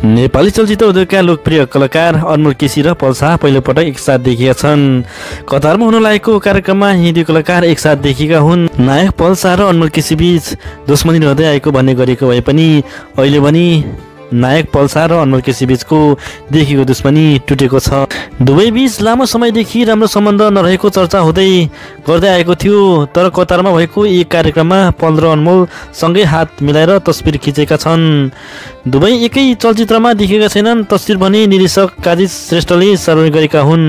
नेपाली चलचित्र उद्योगका लोकप्रिय कलाकार अनमोल केसी र पल्सा पहिलोपटक एकसाथ देखिएका छन्। कतारमा हुन लागेको कार्यक्रममा यी दुई कलाकार एकसाथ देखिएका हुन्। नायक पल्सा र अनमोल केसी बीच दुश्मनी रहँदै आएको भन्ने गरेको भए पनि अहिले पनि नायक पल्सा र अनमोल केसी बीचको देखिएको दुश्मनी टुटेको छ। दुवै बीच लामो समयदेखि राम्रो सम्बन्ध नरहेको चर्चा गर्दै आएको थियो। तर कतारमा भएको एक कार्यक्रममा पल र अनमोल सँगै हात मिलाएर तस्बिर खिचेका छन्। दुवै एकै चलचित्रमा देखिएका छैनन्। तस्बिर भने निर्देशक काजी श्रेष्ठले सार्वजनिक गरेका हुन्।